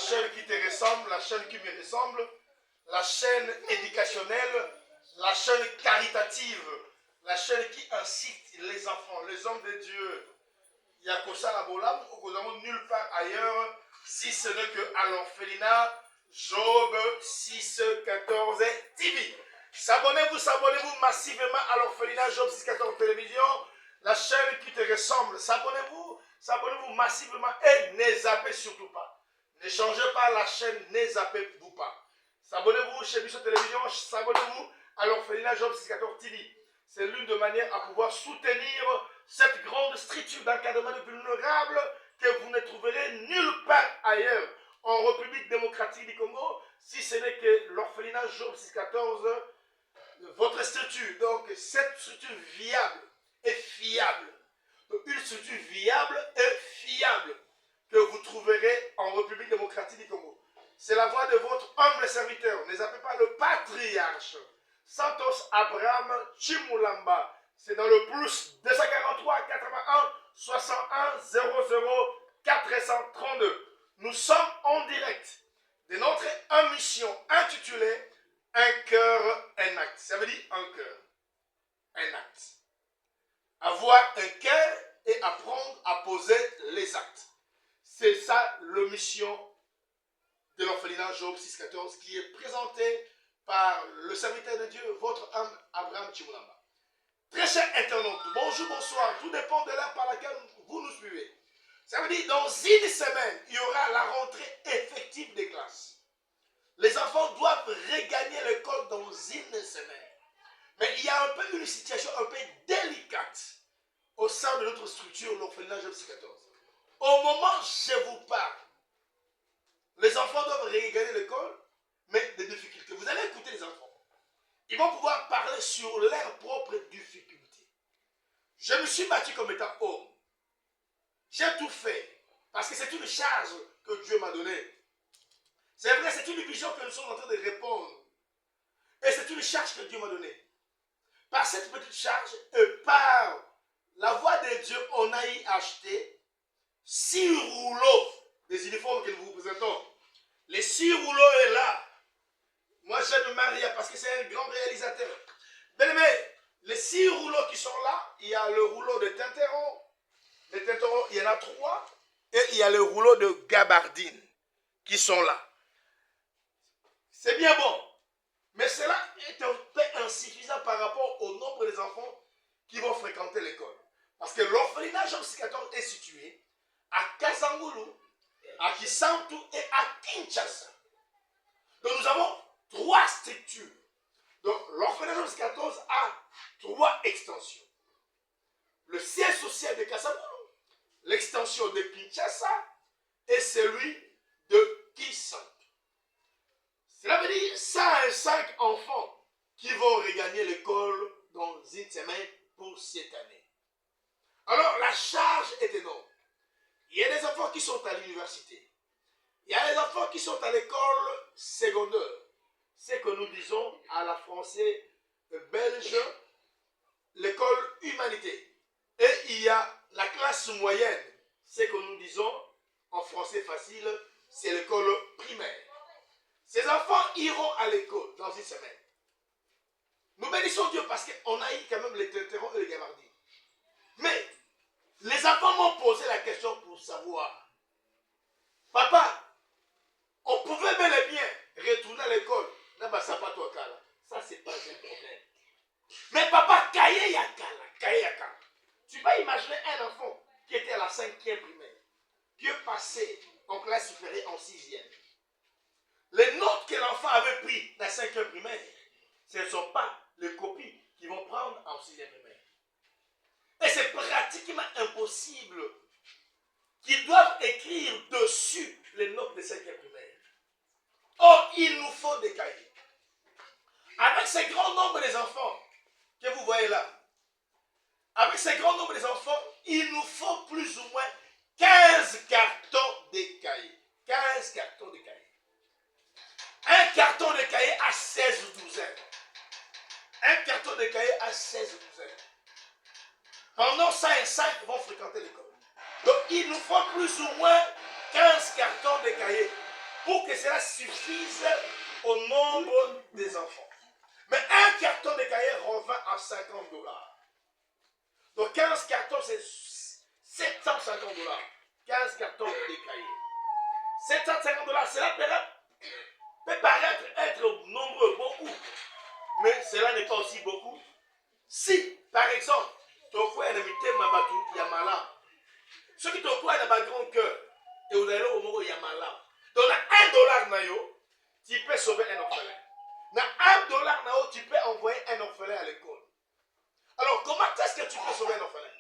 chaîne qui te ressemble, la chaîne qui me ressemble, la chaîne éducationnelle, la chaîne caritative, la chaîne qui incite les enfants, les hommes de Dieu. Il y a Kosa Labolam, nous avons nulle part ailleurs, si ce n'est qu'à l'orphelinat, Job 6, 14 TV. S'abonnez-vous massivement à l'orphelinat Job 6, 14 télévision, la chaîne qui te ressemble. S'abonnez-vous massivement et ne zappez surtout pas. Ne changez pas la chaîne, ne zappez-vous pas. S'abonnez-vous chez Mission Télévision, s'abonnez-vous à l'orphelinat Job 6, 14 TV. C'est l'une des manières à pouvoir soutenir cette grande structure d'encadrement de vulnérables que vous ne trouverez nulle part ailleurs en République démocratique du Congo, si ce n'est que l'orphelinat Job 614, votre structure. Donc, cette structure viable et fiable. Donc, une structure viable et fiable que vous trouverez en République démocratique du Congo. C'est la voix de votre humble serviteur. Ne zappez pas le patriarche Santos Abraham Chimulamba. C'est dans le plus 243 81 61 00 432. Nous sommes en direct de notre émission intitulée Un cœur, un acte. Ça veut dire un cœur, un acte. Avoir un cœur et apprendre à poser les actes. C'est ça la mission de l'orphelinat Job 614 qui est présentée par le serviteur de Dieu, votre âme Abraham Chimulamba. Très chers internautes, bonjour, bonsoir, tout dépend de l'heure par laquelle vous nous suivez. Ça veut dire dans une semaine, il y aura la rentrée effective des classes. Les enfants doivent regagner l'école dans une semaine. Mais il y a un peu une situation un peu délicate au sein de notre structure, l'orphelinat Job 614. Au moment où je vous parle, les enfants doivent regagner l'école, mais des difficultés. Vous allez écouter les enfants. Ils vont pouvoir parler sur leurs propres difficultés. Je me suis battu comme étant homme. J'ai tout fait. Parce que c'est une charge que Dieu m'a donnée. C'est vrai, c'est une vision que nous sommes en train de répondre. Et c'est une charge que Dieu m'a donnée. Par cette petite charge et par la voix de Dieu, on a y acheté 6 rouleaux des uniformes que nous vous présentons. Les 6 rouleaux est là. Moi, j'aime Maria parce que c'est un grand réalisateur. Bien-aimé, les 6 rouleaux qui sont là, il y a le rouleau de Tinteron. Les Tinteron, il y en a 3. Et il y a le rouleau de gabardine qui sont là. C'est bien bon. Mais cela est un peu insuffisant par rapport au nombre des enfants qui vont fréquenter l'école. Parce que l'orphelinat Job 614 est situé à Kasangulu, à Kisantu et à Kinshasa. Donc nous avons 3 structures. Donc l'orphelinat Job 614 a 3 extensions. Le siège social de Kasangulu, l'extension de Kinshasa et celui de Kisantu. Cela veut dire 105 enfants qui vont regagner l'école dans une semaine pour cette année. Alors la charge est énorme. Il y a des enfants qui sont à l'université. Il y a des enfants qui sont à l'école secondaire. C'est que nous disons à la français belge, l'école humanité. Et il y a la classe moyenne. C'est que nous disons en français facile, c'est l'école primaire. Ces enfants iront à l'école dans une semaine. Nous bénissons Dieu parce qu'on a eu quand même les Tinterons et les gabardines. Mais les enfants m'ont posé la question pour savoir, papa, on pouvait bel et bien retourner à l'école. Là-bas, ça pas toi, Kala. Ça, c'est pas un problème. Mais papa, Kaye Yakala, Kaye Yakala. Tu vas imaginer un enfant qui était à la 5e primaire, qui est passé en classe supérieure en 6e. Les notes que l'enfant avait pris dans la 5e primaire, ce ne sont pas les copies qu'ils vont prendre en 6e primaire. Et c'est pratiquement impossible qu'ils doivent écrire dessus les notes de 5e primaire. Or, il nous faut des cahiers. Avec ce grand nombre des enfants que vous voyez là, avec ce grand nombre des enfants, il nous faut plus ou moins 15 cartons de cahiers. 15 cartons de cahiers. Un carton de cahier à 16 douzaines. Un carton de cahier à 16 douzaines. Pendant 5 vont fréquenter l'école. Donc il nous faut plus ou moins 15 cartons de cahiers. pour que cela suffise au nombre des enfants. Mais un carton de cahiers revient à 50 dollars. Donc 15 cartons, c'est 750 dollars. 15 cartons de cahiers. 750 dollars, cela peut paraître être nombreux, beaucoup. Mais cela n'est pas aussi beaucoup. Si, par exemple, tu as invité Mabatu Yamala, ce qui te croit dans un grand cœur, et vous allez au Moro Yamala, donc $1 nayo, tu peux sauver un orphelin. Dans $1 nayo, tu peux envoyer un orphelin à l'école. Alors, comment est-ce que tu peux sauver un orphelin?